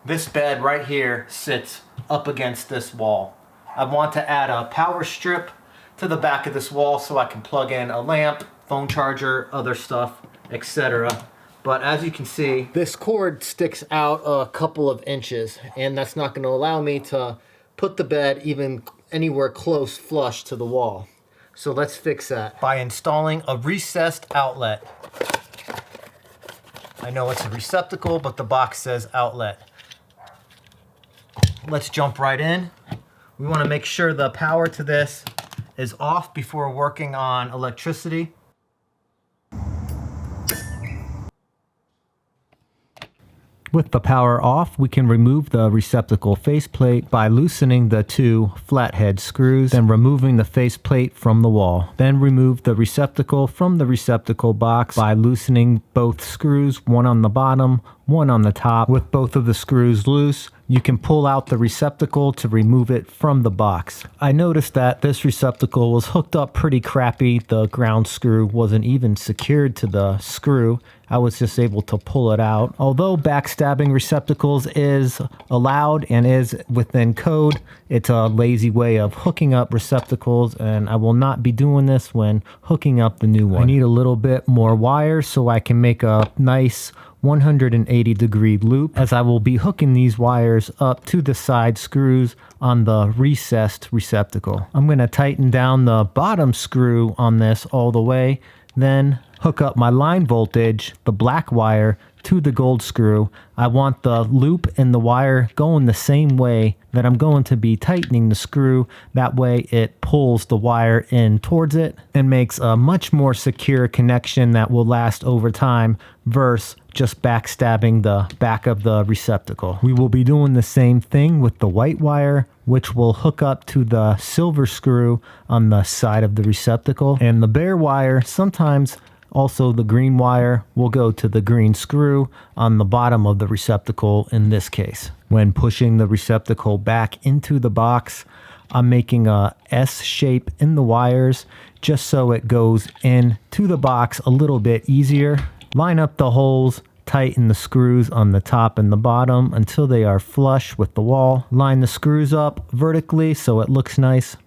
This bed right here sits up against this wall. I want to add a power strip to the back of this wall so I can plug in a lamp, phone charger, other stuff, etc. But as you can see, this cord sticks out a couple of inches, and that's not going to allow me to put the bed even anywhere close flush to the wall. So let's fix that by installing a recessed outlet. I know it's a receptacle, but the box says outlet. Let's jump right in. We want to make sure the power to this is off before working on electricity. With the power off, we can remove the receptacle faceplate by loosening the two flathead screws, then removing the faceplate from the wall. Then remove the receptacle from the receptacle box by loosening both screws, one on the bottom, one on the top. With both of the screws loose, you can pull out the receptacle to remove it from the box. I noticed that this receptacle was hooked up pretty crappy. The ground screw wasn't even secured to the screw. I was just able to pull it out. Although backstabbing receptacles is allowed and is within code, it's a lazy way of hooking up receptacles, and I will not be doing this when hooking up the new one. I need a little bit more wire so I can make a nice 180-degree loop, as I will be hooking these wires up to the side screws on the recessed receptacle. I'm going to tighten down the bottom screw on this all the way, then hook up my line voltage, the black wire, to the gold screw. I want the loop and the wire going the same way that I'm going to be tightening the screw. That way it pulls the wire in towards it and makes a much more secure connection that will last over time versus just backstabbing the back of the receptacle. We will be doing the same thing with the white wire, which will hook up to the silver screw on the side of the receptacle. And the bare wire, sometimes also the green wire, will go to the green screw on the bottom of the receptacle in this case. When pushing the receptacle back into the box, I'm making a S shape in the wires just so it goes into the box a little bit easier. Line up the holes, tighten the screws on the top and the bottom until they are flush with the wall. Line the screws up vertically so it looks nice.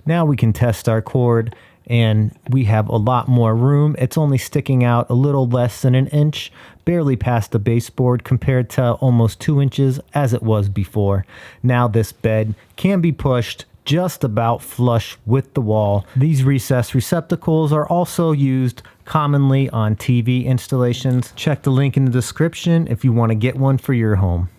Now we can test our cord, and we have a lot more room. It's only sticking out a little less than an inch, barely past the baseboard compared to almost 2 inches as it was before. Now this bed can be pushed just about flush with the wall. These recessed receptacles are also used commonly on TV installations. Check the link in the description if you want to get one for your home.